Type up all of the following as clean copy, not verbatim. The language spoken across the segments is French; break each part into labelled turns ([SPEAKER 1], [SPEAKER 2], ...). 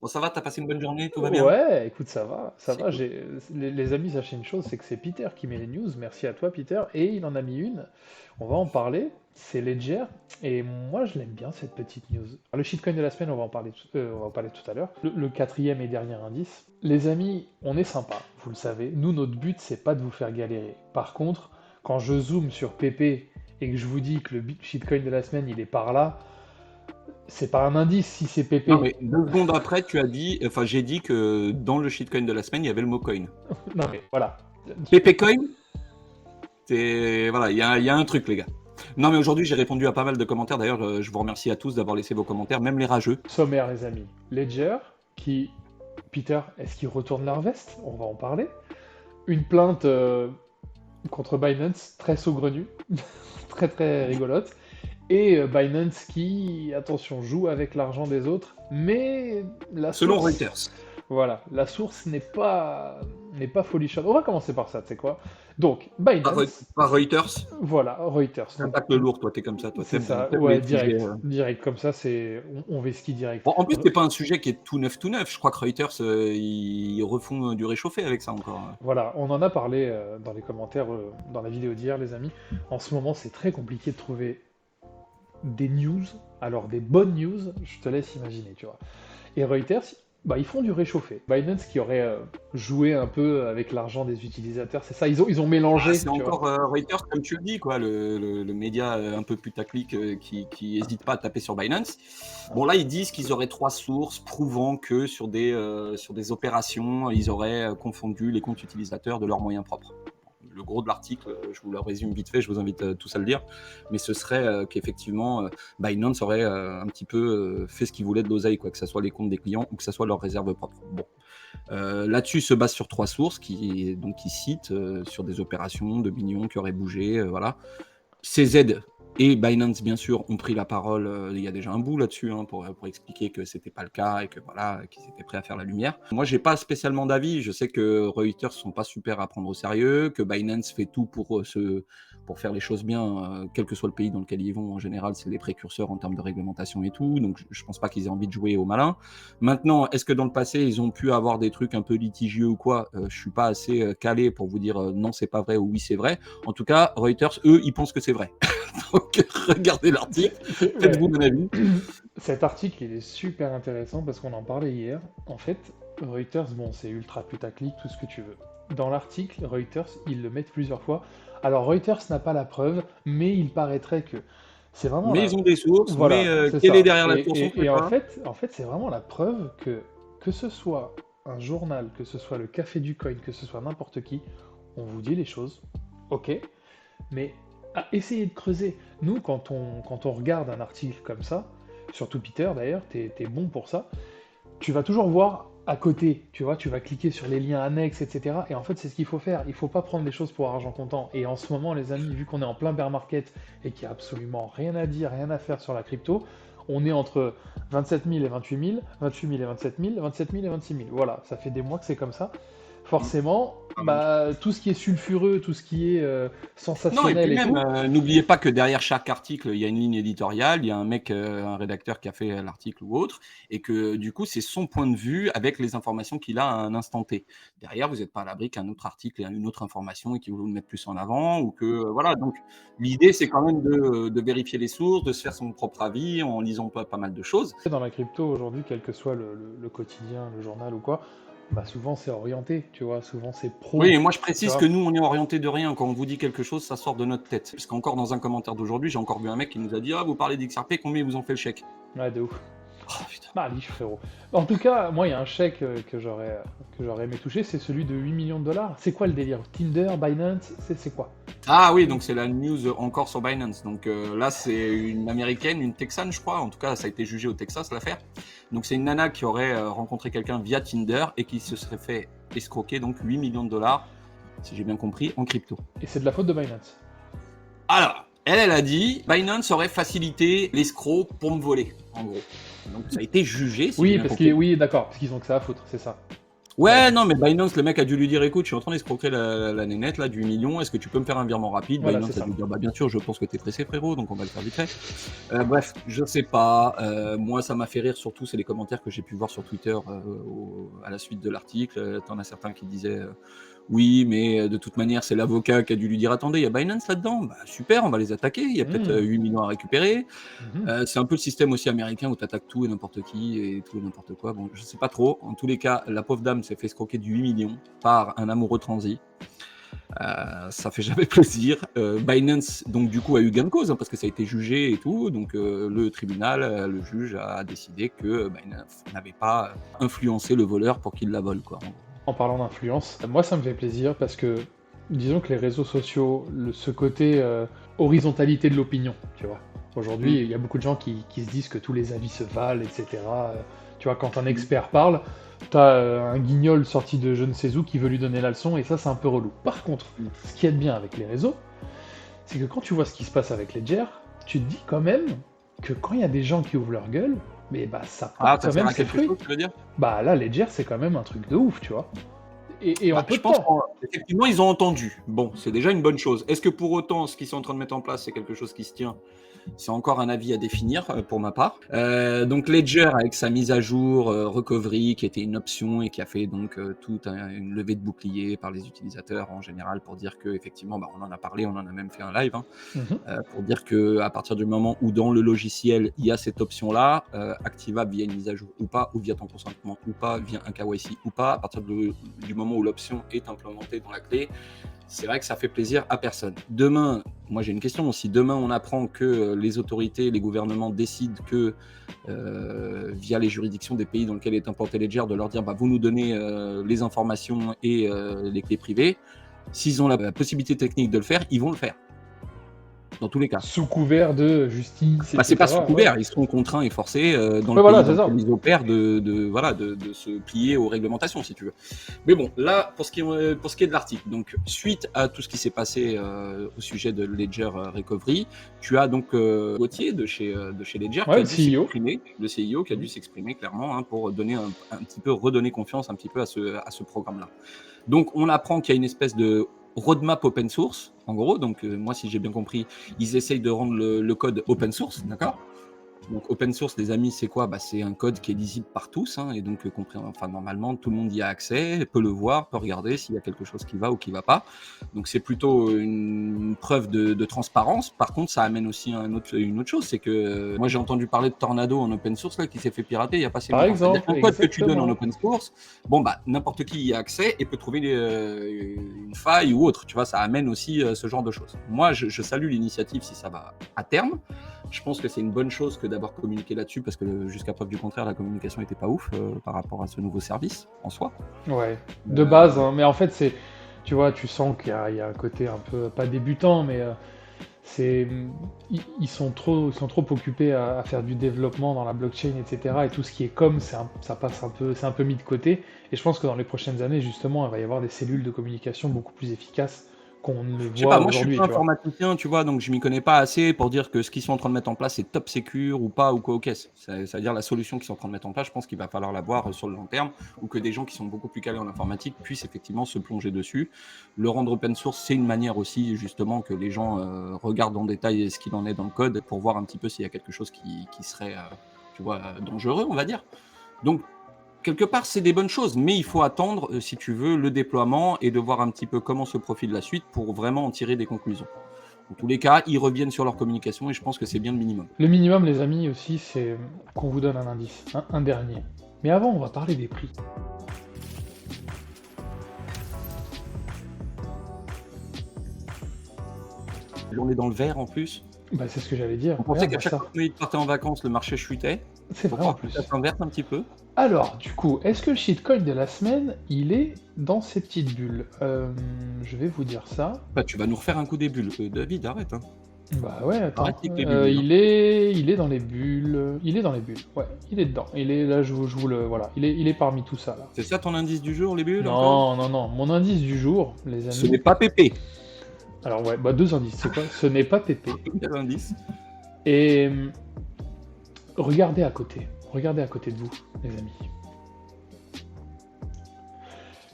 [SPEAKER 1] Bon, ça va, t'as passé une bonne journée, tout va bien?
[SPEAKER 2] Ouais, écoute, ça va, ça
[SPEAKER 1] C'est
[SPEAKER 2] va.
[SPEAKER 1] cool.
[SPEAKER 2] Les amis, sachez une chose, c'est que c'est Peter qui met les news. Merci à toi, Peter. Et il en a mis une. On va en parler. C'est Ledger. Et moi, je l'aime bien, cette petite news. Alors, le shitcoin de la semaine, on va en parler tout à l'heure. Le quatrième et dernier indice. Les amis, on est sympa, vous le savez. Nous, notre but, c'est pas de vous faire galérer. Par contre, quand je zoome sur PP et que je vous dis que le shitcoin de la semaine, il est par là, c'est pas un indice si c'est
[SPEAKER 1] Non,
[SPEAKER 2] PP.
[SPEAKER 1] mais 2 secondes après, tu as dit, enfin, j'ai dit que dans le shitcoin de la semaine, il y avait le mot coin.
[SPEAKER 2] Non, mais voilà.
[SPEAKER 1] PP coin, c'est voilà, il y a un truc, les gars. Non, mais aujourd'hui, j'ai répondu à pas mal de commentaires. D'ailleurs, je vous remercie à tous d'avoir laissé vos commentaires, même les rageux.
[SPEAKER 2] Sommaire, les amis. Ledger, qui. Peter, est-ce qu'il retourne leur veste? On va en parler. Une plainte contre Binance, très saugrenue, très très rigolote. Et Binance qui, attention, joue avec l'argent des autres, mais la
[SPEAKER 1] Selon
[SPEAKER 2] source,
[SPEAKER 1] Reuters.
[SPEAKER 2] voilà, la source n'est pas folichonne. On va commencer par ça, tu sais quoi? Donc,
[SPEAKER 1] Pas,
[SPEAKER 2] Binance,
[SPEAKER 1] pas Reuters.
[SPEAKER 2] voilà, Reuters. Donc,
[SPEAKER 1] T'attaques le lourd, toi, t'es comme ça, toi.
[SPEAKER 2] c'est
[SPEAKER 1] T'aimes,
[SPEAKER 2] ça,
[SPEAKER 1] t'aimes les
[SPEAKER 2] ouais,
[SPEAKER 1] sujets.
[SPEAKER 2] direct, direct, comme ça, on vesquille direct.
[SPEAKER 1] Bon, en plus, c'est pas un sujet qui est tout neuf, tout neuf. Je crois que Reuters, ils refont du réchauffé avec ça encore.
[SPEAKER 2] Voilà, on en a parlé dans les commentaires, dans la vidéo d'hier, les amis. En ce moment, c'est très compliqué de trouver des news, alors des bonnes news, je te laisse imaginer, tu vois. Et Reuters, bah, ils font du réchauffé. Binance qui aurait joué un peu avec l'argent des utilisateurs, c'est ça, ils ont
[SPEAKER 1] Ah,
[SPEAKER 2] mélangé,
[SPEAKER 1] c'est
[SPEAKER 2] tu vois.
[SPEAKER 1] encore Reuters, comme tu le dis, quoi, le média un peu putaclic qui hésite pas à taper sur Binance. Bon, là, ils disent qu'ils auraient 3 sources prouvant que sur des opérations, ils auraient confondu les comptes utilisateurs de leurs moyens propres. Le gros de l'article, je vous le résume vite fait, je vous invite tous à le lire, mais ce serait qu'effectivement, Binance aurait un petit peu fait ce qu'ils voulaient de l'oseille, quoi, que ce soit les comptes des clients ou que ce soit leurs réserves propres. Bon. Là-dessus, se base sur 3 sources qui citent sur des opérations de millions qui auraient bougé. Voilà. CZ et Binance, bien sûr, ont pris la parole il y a déjà un bout là-dessus pour expliquer que c'était pas le cas et que voilà, qu'ils étaient prêts à faire la lumière. Moi, j'ai pas spécialement d'avis. Je sais que Reuters sont pas super à prendre au sérieux, que Binance fait tout pour faire les choses bien, quel que soit le pays dans lequel ils vont. En général, c'est les précurseurs en termes de réglementation et tout. Donc, je pense pas qu'ils aient envie de jouer au malin. Maintenant, est-ce que dans le passé, ils ont pu avoir des trucs un peu litigieux ou quoi? Je suis pas assez calé pour vous dire non, c'est pas vrai ou oui, c'est vrai. En tout cas, Reuters, eux, ils pensent que c'est vrai. Donc, regardez l'article,
[SPEAKER 2] Ouais.
[SPEAKER 1] faites-vous mon avis.
[SPEAKER 2] Cet article, il est super intéressant parce qu'on en parlait hier. En fait, Reuters, bon, c'est ultra putaclic, tout ce que tu veux. Dans l'article, Reuters, ils le mettent plusieurs fois. Alors, Reuters n'a pas la preuve, mais il paraîtrait que c'est vraiment
[SPEAKER 1] Mais
[SPEAKER 2] la.
[SPEAKER 1] ils ont des sources, mais
[SPEAKER 2] Voilà, c'est
[SPEAKER 1] quelle est
[SPEAKER 2] ça.
[SPEAKER 1] derrière la
[SPEAKER 2] Et,
[SPEAKER 1] source, on ne
[SPEAKER 2] et-
[SPEAKER 1] sait
[SPEAKER 2] et en
[SPEAKER 1] pas.
[SPEAKER 2] fait, en fait, c'est vraiment la preuve que ce soit un journal, que ce soit le Café du Coin, que ce soit n'importe qui, on vous dit les choses, ok, mais essayez de creuser. Nous, quand on regarde un article comme ça, surtout Peter d'ailleurs, t'es bon pour ça, tu vas toujours voir à côté, tu vois, tu vas cliquer sur les liens annexes, etc. Et en fait, c'est ce qu'il faut faire. Il faut pas prendre les choses pour argent comptant. Et en ce moment, les amis, vu qu'on est en plein bear market et qu'il n'y a absolument rien à dire, rien à faire sur la crypto, on est entre 27 000 et 28 000, 28 000 et 27 000, 27 000 et 26 000. Voilà, ça fait des mois que c'est comme ça. Forcément,
[SPEAKER 1] Pas mal.
[SPEAKER 2] bah, tout ce qui est sulfureux, tout ce qui est
[SPEAKER 1] Non, et puis
[SPEAKER 2] sensationnel et
[SPEAKER 1] même,
[SPEAKER 2] tout,
[SPEAKER 1] n'oubliez pas que derrière chaque article, il y a une ligne éditoriale, il y a un mec, un rédacteur qui a fait l'article ou autre, et que du coup, c'est son point de vue avec les informations qu'il a à un instant T. Derrière, vous n'êtes pas à l'abri qu'un autre article ait une autre information et qu'il veut le mettre plus en avant, ou que voilà. Donc, l'idée, c'est quand même de vérifier les sources, de se faire son propre avis en lisant pas mal de choses.
[SPEAKER 2] dans la crypto aujourd'hui, quel que soit le quotidien, le journal ou quoi, bah souvent c'est orienté, tu vois, souvent c'est
[SPEAKER 1] Oui,
[SPEAKER 2] pro,
[SPEAKER 1] et moi je
[SPEAKER 2] tu
[SPEAKER 1] précise que
[SPEAKER 2] vois.
[SPEAKER 1] nous, on est orienté de rien. Quand on vous dit quelque chose, ça sort de notre tête. Parce qu'encore dans un commentaire d'aujourd'hui, j'ai encore vu un mec qui nous a dit: Ah, vous parlez d'XRP, combien ils vous ont fait le chèque?
[SPEAKER 2] Ouais, de ouf.
[SPEAKER 1] Oh putain.
[SPEAKER 2] Bah, liche, frérot. En tout cas, moi, il y a un chèque que j'aurais aimé toucher, c'est celui de 8 millions de dollars. C'est quoi le délire? Tinder, Binance, c'est quoi?
[SPEAKER 1] Ah oui, donc c'est la news encore sur Binance. Donc là, c'est une américaine, une texane, je crois. En tout cas, ça a été jugé au Texas, l'affaire. Donc c'est une nana qui aurait rencontré quelqu'un via Tinder et qui se serait fait escroquer donc 8 millions de dollars, si j'ai bien compris, en crypto.
[SPEAKER 2] Et c'est de la faute de Binance.
[SPEAKER 1] Alors, elle a dit Binance aurait facilité l'escroc pour me voler, en gros. Donc ça a été jugé, si j'ai
[SPEAKER 2] Oui,
[SPEAKER 1] bien compris.
[SPEAKER 2] oui, d'accord, parce qu'ils ont que ça à foutre, c'est ça.
[SPEAKER 1] Ouais, non, mais Binance, le mec a dû lui dire, écoute, je suis en train d'escroquer la nénette là, du million, est-ce que tu peux me faire un virement rapide?
[SPEAKER 2] Voilà, c'est
[SPEAKER 1] Binance a
[SPEAKER 2] ça.
[SPEAKER 1] dû dire, bah bien sûr, je pense que t'es pressé, frérot, donc on va le faire vite fait. Bref, je sais pas. Moi, ça m'a fait rire surtout, c'est les commentaires que j'ai pu voir sur Twitter à la suite de l'article. T'en as certains qui disaient oui, mais de toute manière, c'est l'avocat qui a dû lui dire attendez, il y a Binance là-dedans. Bah super, on va les attaquer. Il y a peut-être 8 millions à récupérer. C'est un peu le système aussi américain où tu attaques tout et n'importe qui et tout et n'importe quoi. Bon, je sais pas trop. En tous les cas, la pauvre dame s'est fait escroquer du 8 millions par un amoureux transi. Ça fait jamais plaisir. Binance, donc du coup, a eu gain de cause parce que ça a été jugé et tout. Donc le tribunal, le juge a décidé que Binance n'avait pas influencé le voleur pour qu'il la vole, quoi.
[SPEAKER 2] En parlant d'influence, moi ça me fait plaisir parce que disons que les réseaux sociaux, ce côté horizontalité de l'opinion, tu vois. Aujourd'hui, il y a beaucoup de gens qui se disent que tous les avis se valent, etc. Tu vois, quand un expert parle, t'as un guignol sorti de je ne sais où qui veut lui donner la leçon, et ça c'est un peu relou. Par contre, ce qui est bien avec les réseaux, c'est que quand tu vois ce qui se passe avec Ledger, tu te dis quand même que quand il y a des gens qui ouvrent leur gueule, mais bah ça porte
[SPEAKER 1] Ça
[SPEAKER 2] quand
[SPEAKER 1] sert
[SPEAKER 2] même
[SPEAKER 1] à
[SPEAKER 2] ses
[SPEAKER 1] quelque
[SPEAKER 2] fruits.
[SPEAKER 1] chose, tu veux dire?
[SPEAKER 2] Bah là, Ledger, c'est quand même un truc de ouf, tu vois. Et en peu
[SPEAKER 1] Je
[SPEAKER 2] de
[SPEAKER 1] pense
[SPEAKER 2] temps.
[SPEAKER 1] qu'effectivement, ils ont entendu. Bon, c'est déjà une bonne chose. Est-ce que pour autant, ce qu'ils sont en train de mettre en place, c'est quelque chose qui se tient? C'est encore un avis à définir pour ma part. Donc Ledger avec sa mise à jour recovery qui était une option et qui a fait donc toute une levée de bouclier par les utilisateurs en général pour dire que effectivement, on en a parlé, on en a même fait un live pour dire que à partir du moment où dans le logiciel il y a cette option là, activable via une mise à jour ou pas, ou via ton consentement ou pas, via un KYC ou pas, à partir du moment où l'option est implémentée dans la clé, c'est vrai que ça fait plaisir à personne. Demain, moi j'ai une question, si demain on apprend que les autorités, les gouvernements décident que via les juridictions des pays dans lesquels est implanté Ledger, de leur dire vous nous donnez les informations et les clés privées, s'ils ont la possibilité technique de le faire, ils vont le faire. Dans tous les cas.
[SPEAKER 2] Sous couvert de justice,
[SPEAKER 1] C'est pas sous
[SPEAKER 2] etc.
[SPEAKER 1] couvert,
[SPEAKER 2] Ouais.
[SPEAKER 1] ils sont contraints et forcés dans
[SPEAKER 2] Ouais,
[SPEAKER 1] le
[SPEAKER 2] voilà,
[SPEAKER 1] pays dans
[SPEAKER 2] c'est ça.
[SPEAKER 1] lequel ils opèrent de se plier aux réglementations, si tu veux. Mais bon, là, pour ce qui est de l'article, donc suite à tout ce qui s'est passé au sujet de Ledger Recovery, tu as donc Gauthier de chez Ledger qui
[SPEAKER 2] Ouais,
[SPEAKER 1] a
[SPEAKER 2] le
[SPEAKER 1] dû
[SPEAKER 2] CEO.
[SPEAKER 1] s'exprimer, le CIO qui a dû s'exprimer clairement pour donner un petit peu, redonner confiance un petit peu à ce programme-là. Donc on apprend qu'il y a une espèce de roadmap open source, en gros. Donc moi, si j'ai bien compris, ils essayent de rendre le code open source, d'accord? Donc open source, les amis, c'est quoi? C'est un code qui est lisible par tous, et donc normalement, tout le monde y a accès, peut le voir, peut regarder s'il y a quelque chose qui va ou qui va pas. Donc c'est plutôt une preuve de transparence. Par contre, ça amène aussi une autre chose, c'est que moi j'ai entendu parler de Tornado en open source là, qui s'est fait pirater il n'y a pas si
[SPEAKER 2] Par
[SPEAKER 1] longtemps. C'est-à-dire
[SPEAKER 2] exemple,
[SPEAKER 1] qu'un code que tu donnes en
[SPEAKER 2] exactement.
[SPEAKER 1] open source, n'importe qui y a accès et peut trouver une faille ou autre. Tu vois, ça amène aussi ce genre de choses. Moi, je salue l'initiative si ça va à terme. Je pense que c'est une bonne chose que d'avoir communiqué là-dessus parce que jusqu'à preuve du contraire, la communication n'était pas ouf par rapport à ce nouveau service en soi.
[SPEAKER 2] Ouais, de base, mais en fait, tu vois, tu sens qu'il y a un côté un peu, pas débutant, mais c'est, ils sont trop occupés à faire du développement dans la blockchain, etc. Et tout ce qui est ça passe c'est un peu mis de côté. Et je pense que dans les prochaines années, justement, il va y avoir des cellules de communication beaucoup plus efficaces qu'on ne les
[SPEAKER 1] Je sais
[SPEAKER 2] voit
[SPEAKER 1] pas, moi je suis
[SPEAKER 2] aujourd'hui,
[SPEAKER 1] pas
[SPEAKER 2] tu vois.
[SPEAKER 1] informaticien, tu vois, donc je m'y connais pas assez pour dire que ce qu'ils sont en train de mettre en place c'est top secure ou pas ou quoi aux caisses. C'est-à-dire la solution qu'ils sont en train de mettre en place, je pense qu'il va falloir la voir sur le long terme ou que des gens qui sont beaucoup plus calés en informatique puissent effectivement se plonger dessus. Le rendre open source, c'est une manière aussi justement que les gens regardent en détail ce qu'il en est dans le code pour voir un petit peu s'il y a quelque chose qui serait, tu vois, dangereux, on va dire. Donc quelque part, c'est des bonnes choses, mais il faut attendre, si tu veux, le déploiement et de voir un petit peu comment se profile la suite pour vraiment en tirer des conclusions. En tous les cas, ils reviennent sur leur communication et je pense que c'est bien le minimum.
[SPEAKER 2] Le minimum, les amis, aussi, c'est qu'on vous donne un indice, un dernier. Mais avant, on va parler des prix.
[SPEAKER 1] On est dans le vert en plus.
[SPEAKER 2] Bah, c'est ce que j'allais dire.
[SPEAKER 1] On pensait qu'à
[SPEAKER 2] Regarde-moi
[SPEAKER 1] chaque
[SPEAKER 2] ça.
[SPEAKER 1] fois que tu partais en vacances, le marché chutait.
[SPEAKER 2] C'est
[SPEAKER 1] Faut
[SPEAKER 2] vrai en
[SPEAKER 1] croire que
[SPEAKER 2] plus.
[SPEAKER 1] ça s'inverse un petit peu.
[SPEAKER 2] Alors, du coup, est-ce que le shitcoin de la semaine, il est dans ces petites bulles? Je vais vous dire ça.
[SPEAKER 1] Tu vas nous refaire un coup des bulles. David, arrête.
[SPEAKER 2] Bah ouais, attends.
[SPEAKER 1] Arrête avec les bulles.
[SPEAKER 2] Il est dans les bulles. Il est dans les bulles. Ouais, il est dedans. Il est là, je vous le. Voilà. Il est parmi tout ça là.
[SPEAKER 1] C'est ça ton indice du jour, les bulles encore?
[SPEAKER 2] Non. Mon indice du jour, les
[SPEAKER 1] Ce
[SPEAKER 2] amis.
[SPEAKER 1] n'est pas Pépé.
[SPEAKER 2] Alors ouais, bah deux indices. C'est quoi? Ce n'est pas Pépé.
[SPEAKER 1] Quel indice?
[SPEAKER 2] Et regardez à côté. Regardez à côté de vous, les amis.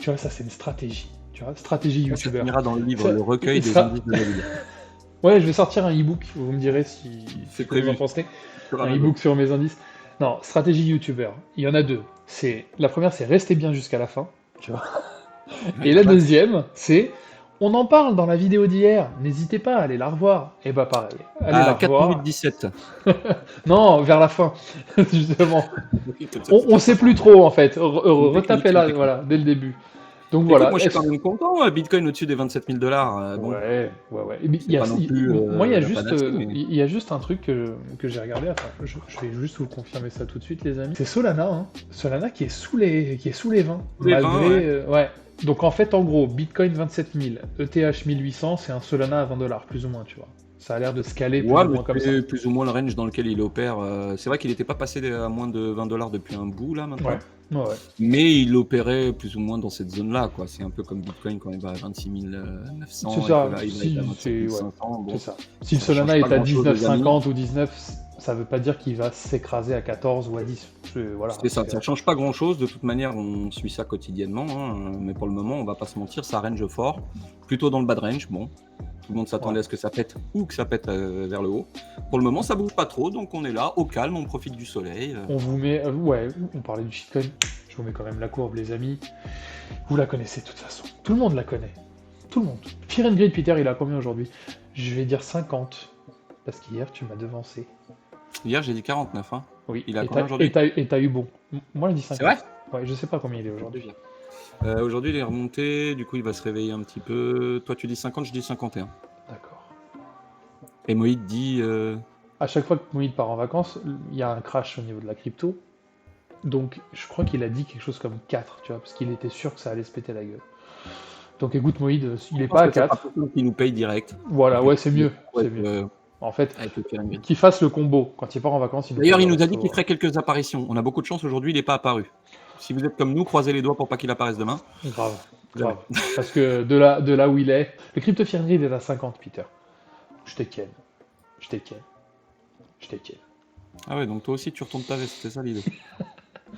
[SPEAKER 2] Tu vois, ça, c'est une stratégie. Tu vois, stratégie
[SPEAKER 1] Ça
[SPEAKER 2] youtubeur.
[SPEAKER 1] finira dans le livre,
[SPEAKER 2] Ça-
[SPEAKER 1] le recueil des
[SPEAKER 2] ça-
[SPEAKER 1] indices de la vie.
[SPEAKER 2] Ouais, je vais sortir un e-book. Vous me direz
[SPEAKER 1] C'est
[SPEAKER 2] ce que vous en
[SPEAKER 1] prévu
[SPEAKER 2] pensez.
[SPEAKER 1] sur
[SPEAKER 2] Un
[SPEAKER 1] Amazon.
[SPEAKER 2] e-book sur mes indices. Non, stratégie youtubeur. Il y en a deux. La première, c'est rester bien jusqu'à la fin. Tu vois. Et la
[SPEAKER 1] La base.
[SPEAKER 2] deuxième, c'est on en parle dans la vidéo d'hier. N'hésitez pas à aller la revoir. Et bah pareil, allez la
[SPEAKER 1] À 4 minutes
[SPEAKER 2] revoir.
[SPEAKER 1] 17.
[SPEAKER 2] Non, vers la fin, justement. On
[SPEAKER 1] Ça
[SPEAKER 2] sait
[SPEAKER 1] change
[SPEAKER 2] plus
[SPEAKER 1] rien.
[SPEAKER 2] trop en fait.
[SPEAKER 1] Une technique, c'est une
[SPEAKER 2] Retapez-la,
[SPEAKER 1] technique.
[SPEAKER 2] voilà, dès le début. Donc
[SPEAKER 1] Écoute,
[SPEAKER 2] voilà.
[SPEAKER 1] moi je suis quand même content, Bitcoin au-dessus des 27 000 $. Bon,
[SPEAKER 2] Ouais, ouais, ouais. Et puis,
[SPEAKER 1] c'est pas non plus
[SPEAKER 2] moi,
[SPEAKER 1] la panacée, mais
[SPEAKER 2] il y a juste un truc que j'ai regardé. Attends, je vais juste vous confirmer ça tout de suite, les amis. C'est Solana, hein. Solana qui est sous les 20,
[SPEAKER 1] tous les 20, ouais.
[SPEAKER 2] ouais. Donc en fait, en gros, Bitcoin 27 000, ETH 1800, c'est un Solana à 20 $, plus ou moins, tu vois. Ça a l'air de scaler plus
[SPEAKER 1] Ouais,
[SPEAKER 2] ou
[SPEAKER 1] mais
[SPEAKER 2] moins comme ça.
[SPEAKER 1] c'est plus ou moins le range dans lequel il opère. C'est vrai qu'il n'était pas passé à moins de 20 $ depuis un bout là
[SPEAKER 2] Ouais,
[SPEAKER 1] maintenant.
[SPEAKER 2] ouais, ouais.
[SPEAKER 1] Mais il opérait plus ou moins dans cette zone-là, quoi. C'est un peu comme Bitcoin quand il va à 26 900
[SPEAKER 2] C'est
[SPEAKER 1] et que
[SPEAKER 2] ça,
[SPEAKER 1] là il va être à 27
[SPEAKER 2] ouais,
[SPEAKER 1] 500. Bon,
[SPEAKER 2] c'est ça. Si le
[SPEAKER 1] ça change
[SPEAKER 2] Solana
[SPEAKER 1] pas
[SPEAKER 2] est à
[SPEAKER 1] grand-chose, les amis.
[SPEAKER 2] 19,50 ou 19, ça veut pas dire qu'il va s'écraser à 14 ou à 10. Voilà.
[SPEAKER 1] C'est ça, ça change pas grand-chose. De toute manière, on suit ça quotidiennement, hein. Mais pour le moment, on va pas se mentir, ça range fort. Plutôt dans le bas de range, bon. Tout le monde s'attendait
[SPEAKER 2] Ouais.
[SPEAKER 1] à ce que ça pète ou que ça pète vers le haut. Pour le moment, ça bouge pas trop, donc on est là, au calme, on profite du soleil.
[SPEAKER 2] On vous met, ouais, on parlait du shitcoin. Je vous mets quand même la courbe, les amis. Vous la connaissez de toute façon. Tout le monde la connaît. Tout le monde. Fear and Greed, Peter, il a combien aujourd'hui? Je vais dire 50. Parce qu'hier, tu m'as devancé.
[SPEAKER 1] Hier, j'ai dit 49, hein.
[SPEAKER 2] Oui.
[SPEAKER 1] Il a
[SPEAKER 2] Et
[SPEAKER 1] combien aujourd'hui?
[SPEAKER 2] t'as eu bon. Moi, je dis 50.
[SPEAKER 1] C'est vrai?
[SPEAKER 2] Ouais, je sais pas combien il est aujourd'hui.
[SPEAKER 1] Aujourd'hui, il est remonté, du coup, il va se réveiller un petit peu. Toi, tu dis 50, je dis 51.
[SPEAKER 2] D'accord.
[SPEAKER 1] Et Moïd dit.
[SPEAKER 2] À chaque fois que Moïd part en vacances, il y a un crash au niveau de la crypto. Donc, je crois qu'il a dit quelque chose comme 4, tu vois, parce qu'il était sûr que ça allait se péter la gueule. Donc, écoute, Moïd, il est pas à 4.
[SPEAKER 1] Qui nous paye direct.
[SPEAKER 2] Voilà, ouais, c'est mieux.
[SPEAKER 1] Ouais,
[SPEAKER 2] C'est mieux. En fait,
[SPEAKER 1] avec le pyramide.
[SPEAKER 2] qu'il fasse le combo. Quand il part en vacances,
[SPEAKER 1] D'ailleurs, il nous a dit qu'il ferait quelques apparitions. On a beaucoup de chance aujourd'hui, il n'est pas apparu. Si vous êtes comme nous, croisez les doigts pour pas qu'il apparaisse demain.
[SPEAKER 2] Grave, grave. Parce que de là où il est, le crypto Fear and Greed est à 50, Peter. Je te ken. Je te ken. Je te ken.
[SPEAKER 1] Ah ouais, donc toi aussi tu retournes ta veste, c'est ça l'idée.